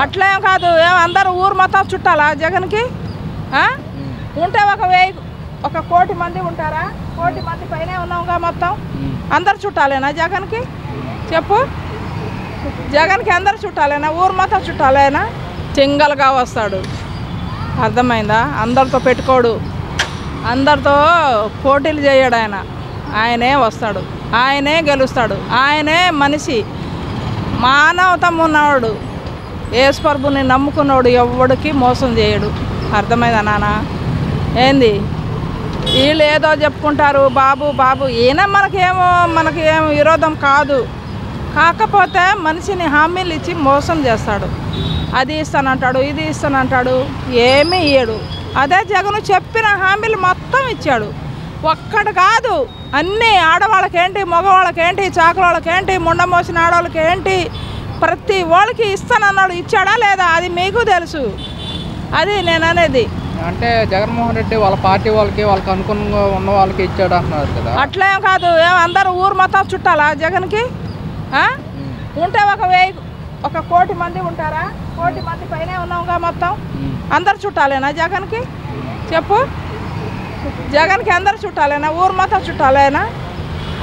అట్లేం కాదు, అందరూ ఊరు మొత్తం చుట్టాలా జగన్కి? ఉంటే ఒక కోటి మంది ఉంటారా? కోటి మంది పైనే ఉన్నాంగా మొత్తం. అందరు చుట్టాలేనా జగన్కి? చెప్పు, జగన్కి అందరు చుట్టాలేనా? ఊరు మొత్తం చుట్టాలేనా? సింగల్గా వస్తాడు, అర్థమైందా? అందరితో పెట్టుకోడు, అందరితో పోటీలు చేయడు. ఆయనే వస్తాడు, ఆయనే గెలుస్తాడు. ఆయనే మనిషి, మానవతం ఉన్నవాడు, యేసుప్రభుని నమ్ముకున్నాడు, ఎవడికి మోసం చేయడు. అర్థమైందా నాన్న? ఏంది వీళ్ళు ఏదో చెప్పుకుంటారు, బాబు బాబు. ఈయన మనకేం విరోధం కాదు, కాకపోతే మనిషిని హామీలు ఇచ్చి మోసం చేస్తాడు. అది ఇస్తానంటాడు, ఇది ఇస్తానంటాడు, ఏమీ ఇయ్యడు. అదే జగన్ చెప్పిన హామీలు మొత్తం ఇచ్చాడు. ఒక్కడు కాదు, అన్నీ ఆడవాళ్ళకేంటి, మగవాళ్ళకేంటి, చాకలోళ్ళకేంటి, ముండ మోసిన ఆడవాళ్ళకేంటి, ప్రతి వాళ్ళకి ఇస్తానన్నాడు. ఇచ్చాడా లేదా అది మీకు తెలుసు. అది నేను అనేది. అంటే జగన్మోహన్ రెడ్డి వాళ్ళ పార్టీ వాళ్ళకి అనుకూలంగా ఉన్న వాళ్ళకి ఇచ్చాడు అంటున్నారు కదా. అట్లేం కాదు, అందరూ ఊరు మొత్తం చుట్టాలా జగన్కి? ఉంటే ఒక కోటి మంది ఉంటారా? కోటి మంది పైనే ఉన్నాంగా మొత్తం. అందరు చుట్టాలేనా జగన్కి? చెప్పు, జగన్కి అందరు చుట్టాలేనా? ఊరు మొత్తం చుట్టాలేనా?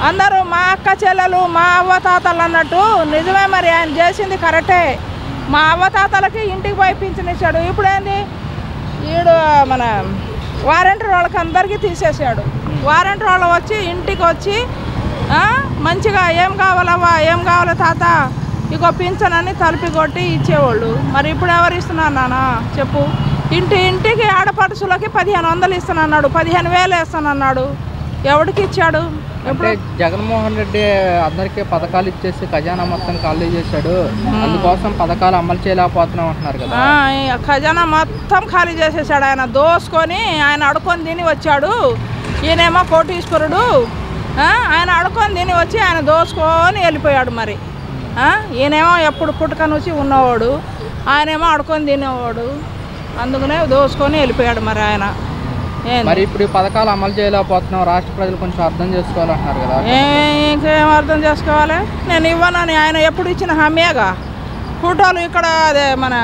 అందరూ మా అక్క చెల్లెలు, మా అవ్వతాతలు అన్నట్టు నిజమే. మరి ఆయన చేసింది కరెక్టే. మా అవ్వతాతలకి ఇంటికి పోయి పింఛన్ ఇచ్చాడు. ఇప్పుడేంది ఈడు మన వారంటీ వాళ్ళకి అందరికీ తీసేసాడు. వారంటీ వాళ్ళు వచ్చి ఇంటికి వచ్చి మంచిగా ఏం కావాలవ్వా, ఏం కావాలి తాత, ఇగో పింఛన్ అని తలుపి కొట్టి ఇచ్చేవాళ్ళు. మరి ఇప్పుడు ఎవరు ఇస్తున్నారు నాన్న? చెప్పు. ఇంటికి ఆడపడుచులకి 1500 ఇస్తానన్నాడు, 15,000 వేస్తానన్నాడు. ఎవడికి ఇచ్చాడు? ఎప్పుడు జగన్మోహన్ రెడ్డి అందరికీ పథకాలు ఇచ్చేసి ఖజానా మొత్తం ఖాళీ చేశాడు, అందుకోసం పథకాలు అమలు చేయలేకపోతున్నాం అంటున్నారు కదా. ఖజానా మొత్తం ఖాళీ చేసేసాడు. ఆయన దోసుకొని ఆయన అడుకొని తిని వచ్చాడు. ఈయనేమో కోటీశ్వరుడు, ఆయన అడుకొని తిని వచ్చి ఆయన దోసుకొని వెళ్ళిపోయాడు. మరి ఈయనేమో ఎప్పుడు పుట్టుక నుంచి ఉన్నవాడు, ఆయనేమో అడుకొని తినేవాడు, అందుకనే దోసుకొని వెళ్ళిపోయాడు. మరి ఆయన మరి ఇప్పుడు ఈ పథకాలు అమలు చేయలేకపోతున్నాం, రాష్ట్ర ప్రజలు కొంచెం అర్థం చేసుకోవాలంటున్నారు కదా. ఇంకేం అర్థం చేసుకోవాలి? నేను ఇవ్వనని ఆయన ఎప్పుడు ఇచ్చిన హామీగా. ఫోటోలు ఇక్కడ అదే మన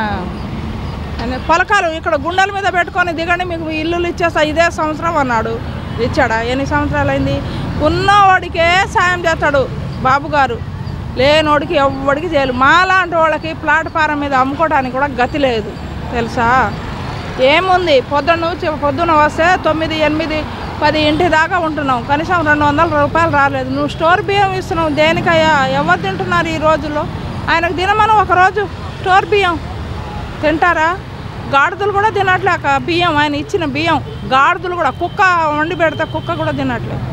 పలకాలు ఇక్కడ గుండెల మీద పెట్టుకొని దిగండి, మీకు ఇల్లులు ఇచ్చేస్తా, ఇదే సంవత్సరం అన్నాడు. ఇచ్చాడా? ఎన్ని సంవత్సరాలు అయింది? ఉన్నవాడికే సాయం చేస్తాడు బాబు గారు, లేనోడికి ఎవడికి చేయలేదు. మాలాంటి వాళ్ళకి ప్లాట్ఫారం మీద అమ్ముకోవడానికి కూడా గతి లేదు తెలుసా. ఏముంది, పొద్దున వస్తే 9, 8, 10 ఇంటి దాకా ఉంటున్నాం, కనీసం 200 రూపాయలు రాలేదు. నువ్వు స్టోర్ బియ్యం ఇస్తున్నావు దేనికయ్యా? ఎవరు తింటున్నారు ఈ రోజుల్లో? ఆయనకు తినమని ఒకరోజు స్టోర్ బియ్యం తింటారా? గాడిదలు కూడా తినట్లేక బియ్యం, ఆయన ఇచ్చిన బియ్యం. గాడిదలు కూడా, కుక్క వండి పెడితే కుక్క కూడా తినట్లేదు.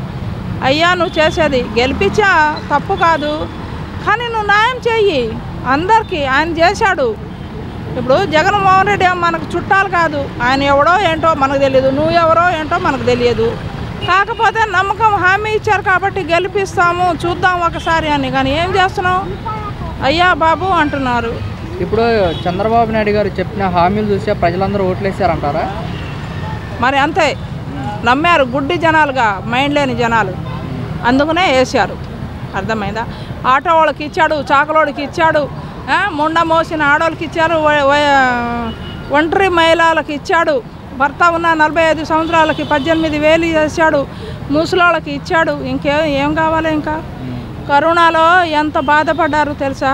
అయ్యా నువ్వు చేసేది గెలిపించా తప్పు కాదు, కానీ నువ్వు న్యాయం చెయ్యి అందరికీ. ఆయన చేశాడు. ఇప్పుడు జగన్మోహన్ రెడ్డి మనకు చుట్టాలు కాదు, ఆయన ఎవడో ఏంటో మనకు తెలియదు, నువ్వు ఎవరో ఏంటో మనకు తెలియదు. కాకపోతే నమ్మకం హామీ ఇచ్చారు కాబట్టి గెలిపిస్తాము, చూద్దాం ఒకసారి అని. కానీ ఏం చేస్తున్నావు అయ్యా బాబు అంటున్నారు. ఇప్పుడు చంద్రబాబు నాయుడు గారు చెప్పిన హామీలు చూసే ప్రజలందరూ ఓట్లేసారంటారా? మరి అంతే, నమ్మారు. గుడ్డి జనాలుగా, మైండ్ లేని జనాలు, అందుకనే వేసారు. అర్థమైందా? ఆటో వాళ్ళకి ఇచ్చాడు, చాకలోడికి ఇచ్చాడు, ముండ మోసిన ఆడవాళ్ళకి ఇచ్చారు, ఒంటరి మహిళలకు ఇచ్చాడు, భర్త ఉన్న 45 సంవత్సరాలకి 18,000 చేశాడు, ముసలోళ్ళకి ఇచ్చాడు. ఏం కావాలి ఇంకా? కరోనాలో ఎంత బాధపడ్డారు తెలుసా?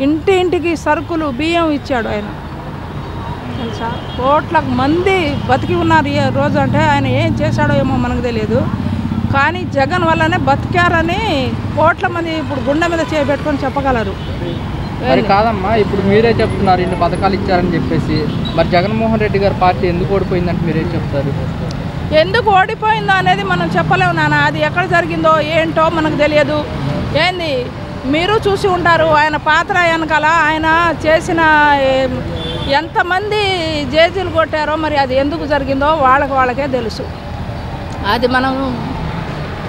ఇంటింటికి సరుకులు, బియ్యం ఇచ్చాడు ఆయన తెలుసా. కోట్ల మంది బతికి ఉన్నారు ఈ రోజు. అంటే ఆయన ఏం చేశాడో ఏమో మనకు తెలియదు, కానీ జగన్ వల్లనే బతికారని కోట్ల మంది ఇప్పుడు గుండె మీద చేపెట్టుకొని చెప్పగలరు. మరి కాదమ్మా, ఇప్పుడు మీరే చెప్తున్నారు ఇన్ని పథకాలు ఇచ్చారని చెప్పేసి, మరి జగన్మోహన్ రెడ్డి గారి పార్టీ ఎందుకు ఓడిపోయిందంటే మీరేం చెప్తారు? ఎందుకు ఓడిపోయిందో అనేది మనం చెప్పలేము నాన్న. అది ఎక్కడ జరిగిందో ఏంటో మనకు తెలియదు. ఏంది మీరు చూసి ఉంటారు ఆయన పాత్ర వెనకాల, ఆయన చేసిన ఎంతమంది జేజీలు కొట్టారో. మరి అది ఎందుకు జరిగిందో వాళ్ళకే తెలుసు. అది మనం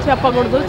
చెప్పకూడదు.